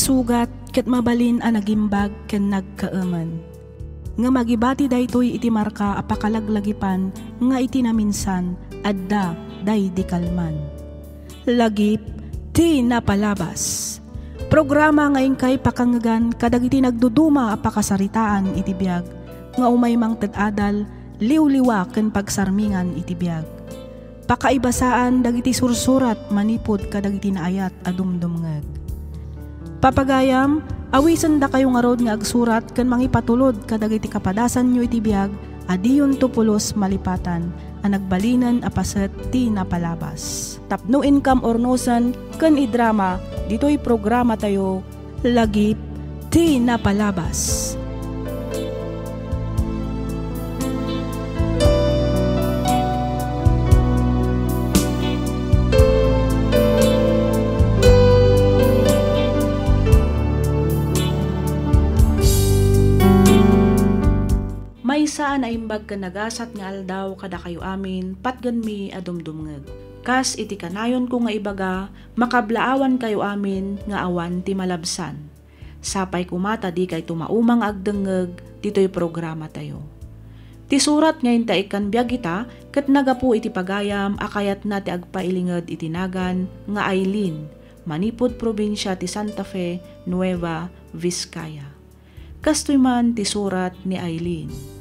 sugat ket mabalin a nagimbag ken nagkaaman. Nga magibati daytoy iti marka apakalaglagipan nga iti naminsan adda day di kalman. Lagip ti napalabas. Programa ngayon kay pakangagan kadagiti nagduduma apakasaritaan iti biag nga umay mang tedadal liwliwa ken pagsarmingan iti biag. Pakaibasaan dagiti sursurat manipod kadagiti naayat adumdumngeg. Papagayam, awisan da kayo nga rod nga agsurat ken mangipatulod kadagiti kapadasan nyo iti biag adiyon tupulos malipatan a nagbalinan a paset ti napalabas. Tapno income ornosan ken idrama ditoy programa tayo lagip ti napalabas. May saan na imbag ka nagasat nga aldaw kada kayo amin, patgan mi adumdumngeg. Kas iti kanayon ko nga ibaga, makablaawan kayo amin nga awan ti malabsan. Sapay kumata di kay tumaumang agdengeg, dito'y programa tayo. Ti surat ngayon ta ikan biyag ita, ket nagapu iti pagayam, akayat na ti agpailinged itinagan nga Aileen, manipod probinsya ti Santa Fe, Nueva Vizcaya. Kastoy man ti surat ni Aileen.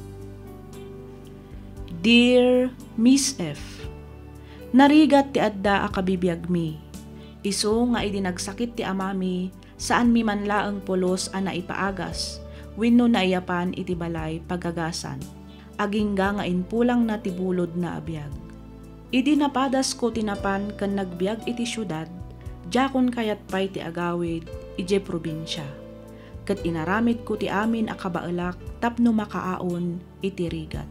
Dear Miss F, narigat ti adda akabibiyag mi. Iso nga idinagsakit ti amami, saan mi manlaeng pulos a naipaagas, wenno naiyapan iti balay pagagasan. Agingga nga inpulang na ti bulod na abiyag. Idi napadas ko tinapan kan nagbiag iti syudad, jakon kayat pay ti agawid, ije probinsya. Ket inaramid ko ti amin akabaelak tapno makaaon iti rigat.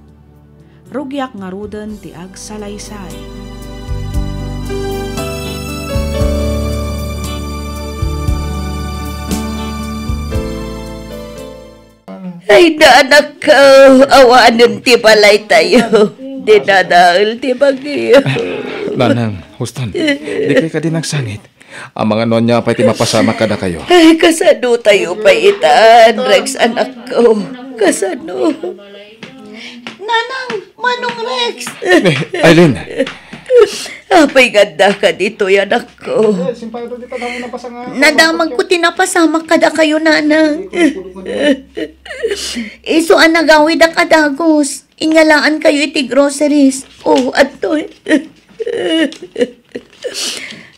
Rugyak nga ruden ti agsalaysay. Ay anak ko, awanan ti balay tayo. Dinadaal ti bagyo. Nanang, huston, di kay ka din nagsangit. Ang mga nonya pa'y ti mapasama ka na kayo. Ay, kasano tayo pa itaan, Rex, anak ko. Kasano? Nanang, manong Rex. Aileen. Apay ganda ka dito, anak ko. Nadamag ko tinapasama ka na kayo, nanang. Iso ang nagawid ang kadagos. Inyalaan kayo iti groceries. Oh, atoy.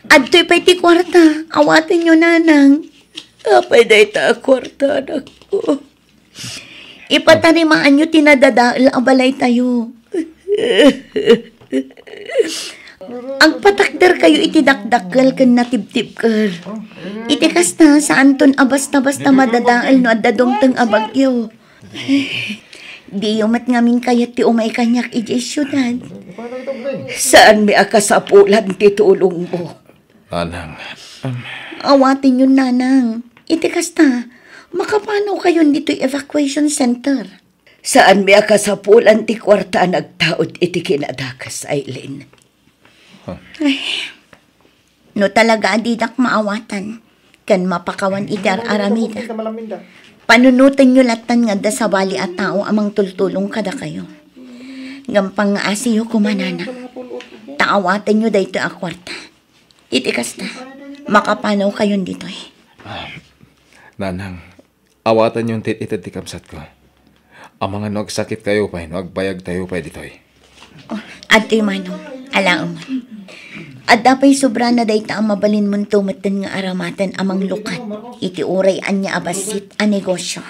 Atoy pa iti kwarta. Awatin nyo, nanang. Apay na ita kwarta, anak ko. Ipatarimaan nyo tinadadaal ang balay tayo. Ang patakder kayo iti dakdakkel ken natibtibker. Iti kasta saan ton abas-tabas na madadaal no adadong abagyo. Di yumat ngamin kayat ti umay kanyak iti syudad. Saan mi akasapulan ti tulong mo? Nanang. Awatin yun, nanang. Iti kasta, makapano kayo dito evacuation center? Saan mi akasapulan ti kwarta nagtaod iti kinadakas, Aileen? Ay, no talaga adidak maawatan, kan mapakawan idar aramida. Panunutan nyo latan nga da sa bali at tao amang tultulong kada kayo. Gampang nga asiyo kumanana. Taawatan nyo dayto a kwarta. Itikas na, makapanaw kayo dito eh. Nanang, awatan yung tit-itad ti kamsat ko. Ang mga nagsakit kayo pa, nagbayag tayo pa dito eh. Oh, ato'y manong, alaang mo. At dapay sobra na dayta ang mabalin mong tumatan nga aramatan amang lukat. Iti uray anya abasit a negosyo.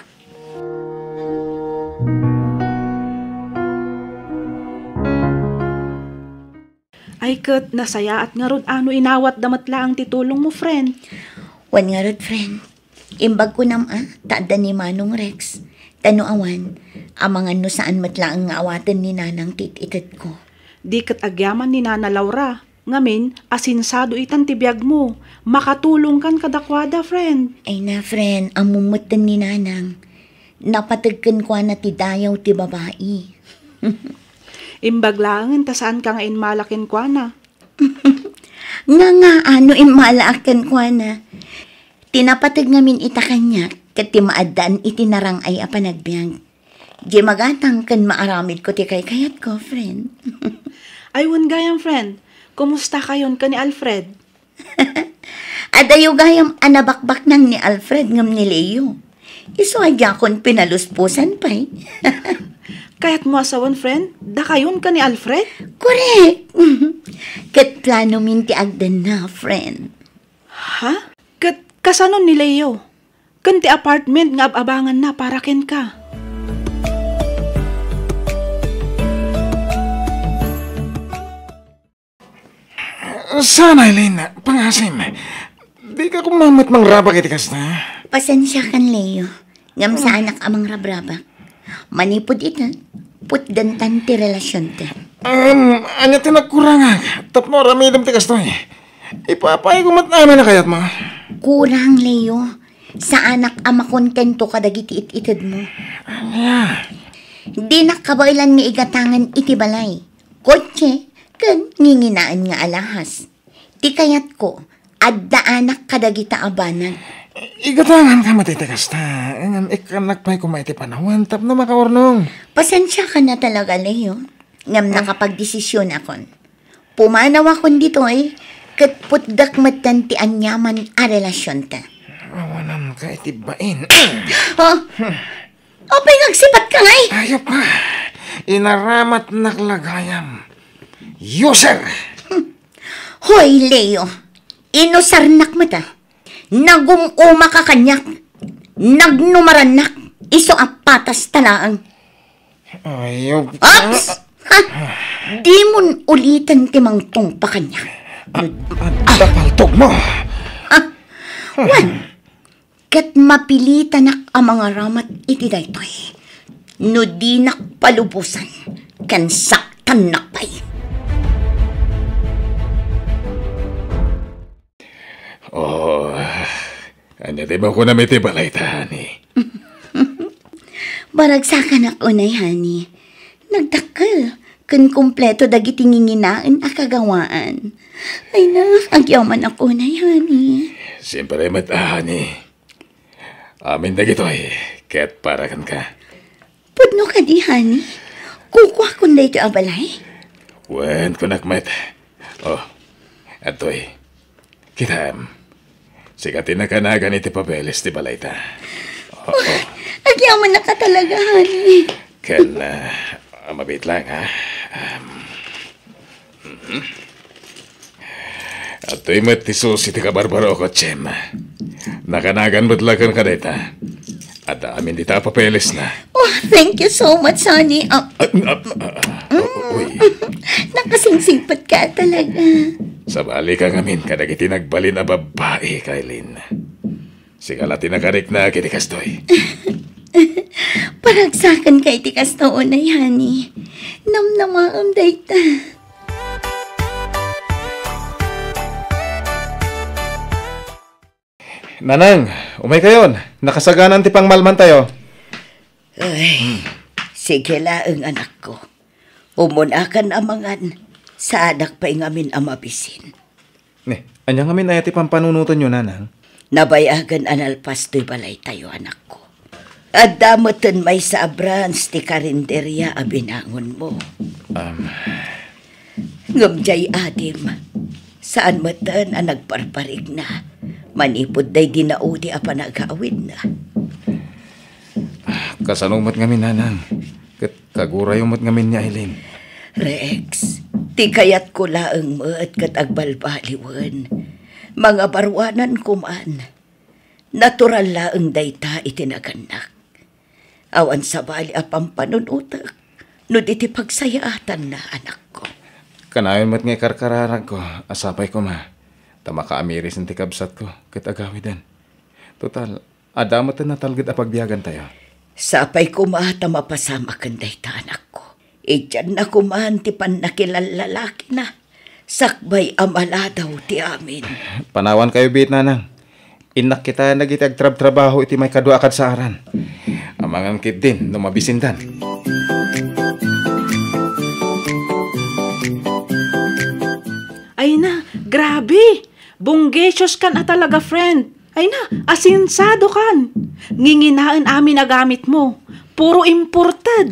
Ay ket nasaya at nga rod ano inawat damat laang titulong mo, friend. Wan nga rod, friend. Imbag ko taada ni Manong Rex. Tanuawan, amangan no saan matlaang nga awatan ni nanang tit-itat ko. Di ket agyaman ni Nana Laura. Ngamin, asinsado itan tibiyag mo. Makatulong kan kadakwada, friend. Ay na, friend, ang mumutan ni nanang. Napatagkan ko na ti dayaw ti babae. Imbag langan, tasaan ka nga inmalakin kwa na. Nga ano imalakan kwa na. Tinapatag ngamin ita kanya, kat ti maadaan itinarang ay apanagbiang. Di magatang kan maaramid ko ti kayat ko, friend. Aywan gayam, friend. Kumusta kayon ka ni Alfred? Adayo gayam anabakbak nang ni Alfred ngam ni Leo. Iso agya kon pinaluspusan pa'y. Kaya't mo asawan, friend? Da kayon ka ni Alfred? Correct. Kat plano minti agdan na, friend. Ha? Kasanon ni Leo? Kan ti apartment nga abangan na para ken ka. Sana, Eileen, pangasim. Di ka kumamit mang rabak itikas na. Pasensya kan, Leo. Ngam sa anak amang rabrabak. Manipod ita. Putdantan ti relasyon te. Anya tinagkurangan. Tapno ramidam tikas to eh. Ipapay kumat namin na kayat mo. Kurang, Leo. Sa anak ama kontento kadagiti it-itid mo. Anya? Di nakabailan nga igatangan iti balay. Kotse, kan nginginaan nga alahas. Ti kayat ko, adda anak kadagita abanan. Igatangan ka matitikas na. Ngam ikanakpay kumaiti panawan. Tapno makawarnong. Pasensya ka na talaga, Leo. Ngam nakapagdesisyon akon. Pumanaw akon dito eh. Kat putdak matanti anyaman a relasyon ta. Awanan ka itibain. Oh, opay ngagsipat ka nga eh. Ayop ka. Inaramat naklagayam. User! Hoy, Leo. Inosarnak mo ta. Nagumuma ka kanyak. Nagnumaranak. Iso apatas talaang. Ayop ka. Ops! Ha? Di mon ulitan timang tong pa kanyak. Dapaltog mo. Wan, kat mapilitan nak ang mga ramat iti daytoy. No di nak palubusan, kan saktan nakpay. Oh, anya di ba ko na may tibalay tani? Baragsakan ako na hani. Nagdakal, kan kumpleto dagiti nginginaan akagawaan. Ay na, agyaman ako na hani. Siyempre matahani. Amin na gito'y, kaya't parakan ka. Pudno ka di hani. Kukuha kung dito abalay. Wen ko nakmet. Oh, ato'y, kitam. Sikatin na ka na ganiti papeles ti balayta. Oo. Agyaman na ka talaga, honey. Kan, mabit lang, ha? Ato'y matisusi ti kabarbaro ko, Chem. Nakanagan matlakan ka dita. At amin dita papeles na. Oh, thank you so much, honey. Uy. Nakasingsingpat ka talaga. Sabali ka ngamin, kadagiti nagbalin na babae, Kailin. Sigala tinakarik na kitikastoy. Paragsakan kay tikas taon ay, honey. Namnamaam dayta. Nanang, umay kayon. Nakasaganan ti pangmalman tayo. Ay, sige laang anak ko. Umunakan amangan. Sa anak pa ngamin ang mabisin. Ne, anya ngamin ay ti pampanunutan nyo, Nanang. Nabayagan analpas to'y balay tayo, anak ko. At damotan may sa abrans ti karinderya a binangon mo. Ngamjay adim, saan matan ang nagparparig na, manipod day dinaudi a panagawid na. Kasanong mat ngamin, Nanang. Kaguray mat ngamin niya, Eileen. Rex, ti kayat ko laang maat kat agbalbaliwan. Mga barwanan kuman. Natural laang dayta itinaganak. Awan sa bali apang panunutak. No iti pagsayaatan na anak ko. Kanayon mat ngay karkararag ko. Asapay ko, ma. Tama ka amiris ng tikabsat ko. Kitagawidan. Total, adamat na talgid a pagbiyagan tayo. Sapay ko mata mapasama kan dayta anak ko. Diyan na kuman ti panakilalalaki na. Sakbay amala daw ti amin. Panawan kayo, bit, Nanang. Inak kita nagitag trabaho iti may kadua akad sa aran. Amangan kit din, numabisindan. Ay na, grabe! Bunggesyos kan talaga, friend. Ay na, asinsado kan. Nginginaan amin na gamit mo. Puro imported.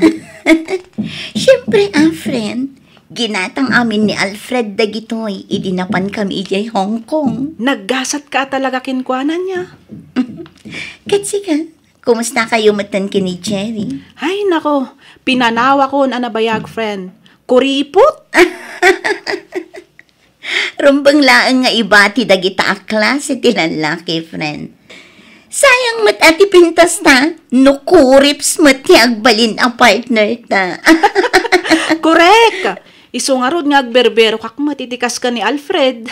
Siyempre, friend. Ginatang amin ni Alfred dagitoy. Idinapan kami ijay Hong Kong. Naggasat ka talaga kinkwanan niya. Katsika, kumusta kayo matan kini Jerry? Ay nako, pinanawa ko na nabayag friend. Kuripot? Rumbang laang nga ibati dagita akla si tinanlaki, friend. Sayang mat ati pintas ta, no kurips mat ti agbalin ang partner ta. Correct! Isungarod nga agberbero kak matitikas ka ni Alfred.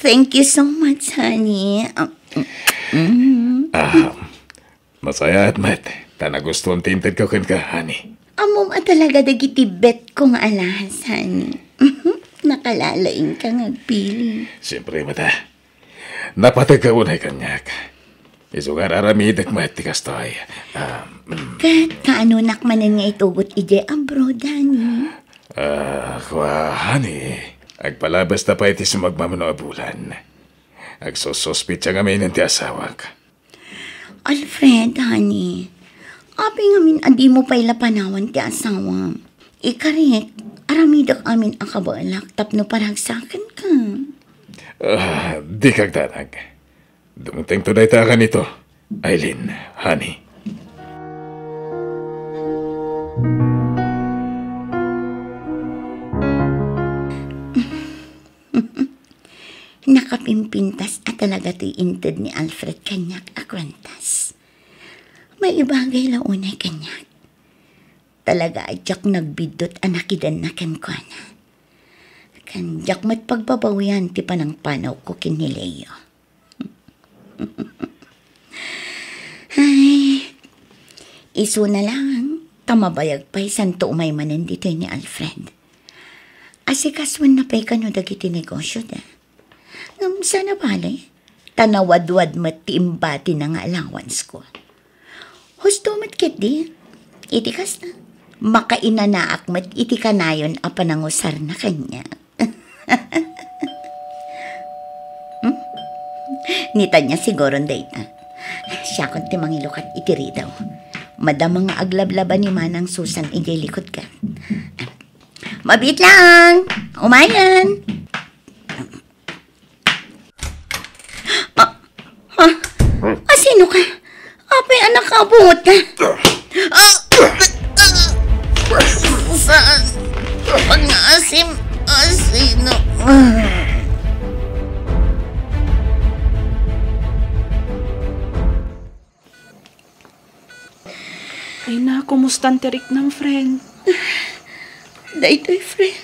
Thank you so much, honey. Masaya at mat. Tanagustuhan tinted ko kan ka, honey. Amom talaga dagiti bet kong alahas, honey. Nakalalaing ka ngagpili. Siyempre, mata. Napatag ka unay kanyak. Isugar aramidak mat tikas to'y. Kat kaano nakmanan nga itugot ije abroad, honey. Honey. Agpalabas na pa iti sumagmamano abulan. Agsosospit siya ngamin ng ti asawag. Alfred, honey. Abi ngamin adi mo pa'y lapanawan ti asawa. Ikarek, aramidak amin ang kabalak tapno paragsakan ka. Di kagdanag. Dumuteng to dahi ta ka nito, Aileen, honey. Nakapimpintas at talaga to'y inted ni Alfred kanyak akwantas. May ibagay launay kanyak. Talaga adyak nagbidot anakidan na kankwana. Kanyak mat pagbabawian ti panang panaw ko kinileyo. Ay, iso na lang. Tamabayag pa'y santo umay manan dito ni Alfred. Asikaswan na pa'y kano dagiti negosyo da. Sana bale, tanawadwad matiimbati na nga allowance ko. Husto matkit di, itikas na. Makainanaak mat itikanayon a panangusar na kanya. Nita niya siguro data. Siya kon ti mangilukat itiri daw. Madamang nga aglablaban ni Manang Susan ijay likod ka. Mabit lang! Umayan! Sino ka? Apay anak abot ka. Saan? Pag-asim? Sino? Ay na, kumustan tirik ng friend? Daytoy, friend.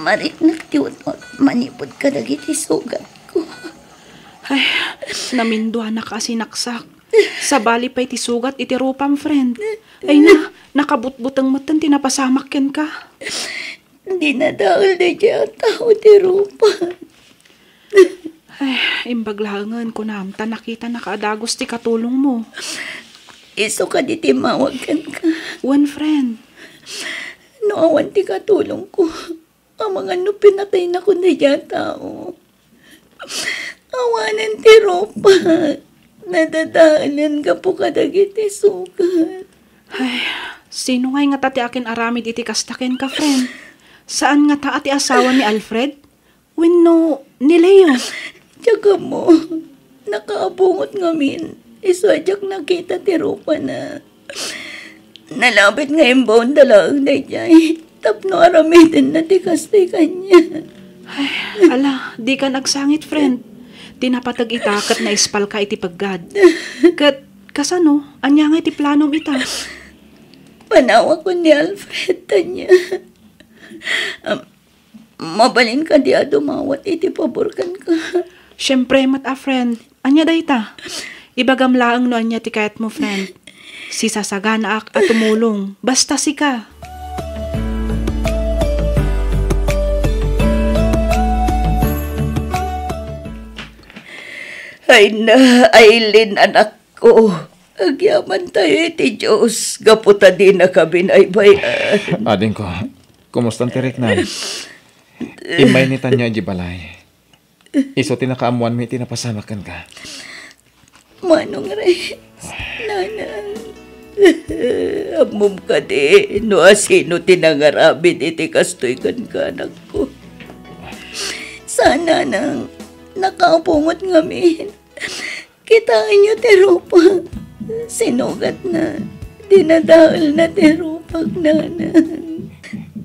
Marik nagtiwot manipod ka dagiti sugat ko. Ay, naminduan na kasi naksak. Sa bali pa'y tisugat iti rupam, friend. Ay na, nakabutbutang matan tinapasamak yan ka. Hindi na dahil na dyan tao ti rupa. Ay, imbaglangan ko na amta nakita nakaadagos ti katulong mo. Iso ka di timawagan ka. One friend. Noawan ti katulong ko. Ang mga pinatay na ko na dyan tao. Awanan ti ropa. Nadadaanan ka po kadagiti sugat. Ay, sino nga nga tati akin aramid iti kastaken ka, friend? Saan nga ta ati asawa ni Alfred? Wenno, ni Leo. Tiyaga mo, nakaabungot ngamin. Isadyak nakita ti ropa na. Nalapit nga imbawang dalang na dyan. Tapno aramidin na ti kastay kanya. Ay, ala, di ka nagsangit, friend. Tinapatag itakat na ispal ka iti paggad. Kasano, anya nga iti planom ita. Panawa ko ni Alfred, tanya. Mabalin ka di dumawat iti paborkan ka. Siyempre, friend. Anya da ita. Ibagam laang no anya ti kayat mo, friend. Si sasagana ak at tumulong. Basta si ka. Ay na, Aileen, anak ko. Agyaman tayo iti Diyos, gaputa din na kabinaybayan. Ading ko, kumusta ang tirik na? Imay ni Tanya di balay. Iso tinakaamuan mo itinapasamakan ka. Manong Reyes, nanang. Amom ka di, no asino tinangarabid iti kastoy kan kanak ko. Sana nang nakapungot ngamin. Kitain niyo ti rupa. Sinugat na. Dinadahal na ti rupag nanan.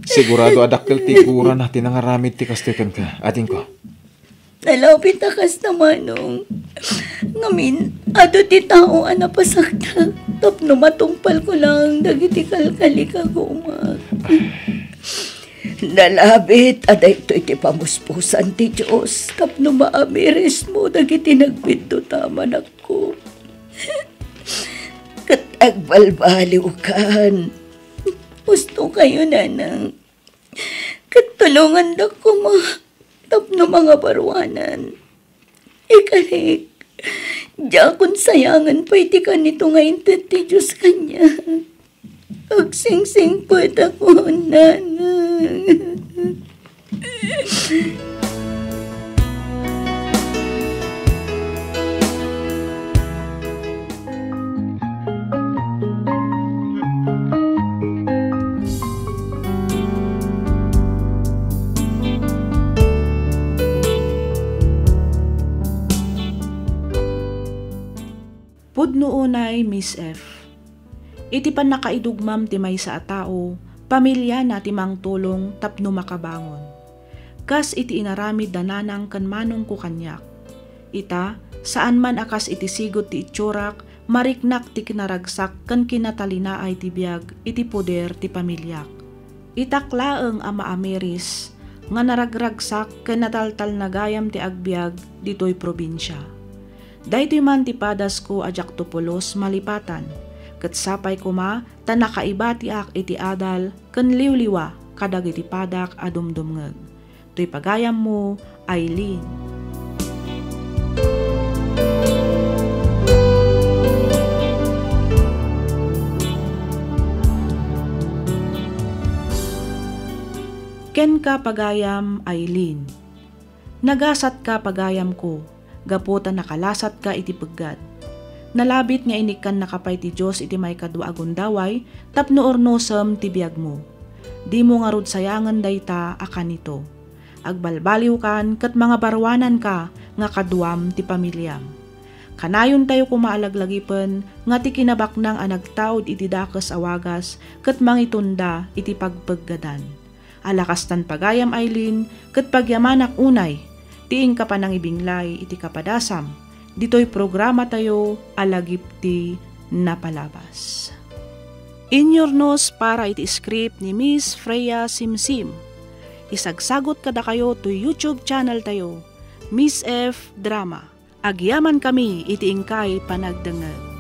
Sigurado adakkel ti kura na tinangaramid ti kastoy kan ka. Ading ko. Nalapit akas na manong. Ngamin, ato ti tao anapasakta. Tapno matungpal ko lang dagiti kalkali ka gumag. Nalabit, aday ito iti pamuspusan ti Diyos. Tapno maamiris mo dagiti nagbinto taman ako. Kat agbalbaliw kan. Gusto kayo nanang. Kat tulungan da ko tapno mga barwanan. Ikarik, diya kung sayangan pa iti ka nito ngayon ti Diyos kanya. Agsingsing po ito ko, nanang. Pudno unay Miss F. Iti pan nakaidugmam ti may sa atao, pamilya na ti mang tulong tapno makabangon. Kas iti inaramid dananang kan manong ko kanyak. Ita, saan man akas iti sigot ti itsurak, mariknak ti kinaragsak kan kinatalina ay ti biag iti poder ti pamilyak. Itaklaeng ama ameris, nga naragragsak kan nataltal na gayam ti agbiag dito'y probinsya. Daytoy man ti padas ko ajak tupulos malipatan, ket sapay ko ta nakaibati ak iti adal ken liwliwa kadag iti padak a dumdumngeg. Toy pagayam mo, Aileen. Ken ka pagayam, Aileen. Nagasat ka pagayam ko, gaputa nakalasat ka iti paggat. Nalabit nga inikan nakapay ti Diyos iti may kadwa agundaway, tapno ornosem ti biag mo. Di mo nga rod sayangan dayta akan ito. Agbalbaliw kan kat mga barwanan ka nga kaduam ti pamilyam. Kanayon tayo kumaalaglagipen nga ti kinabaknang anagtaod iti dakes awagas kat mangitunda iti pagpaggadan. Alakastan pagayam Aileen kat pagyamanak unay, tiing ka pa nang ibinglay iti kapadasam, dito'y programa tayo alagipti na palabas. Inyornos para iti script ni Miss Freya Simsim. Isagsagot kada kayo to YouTube channel tayo, Miss F Drama. Agyaman kami iti ingkay panagdangag.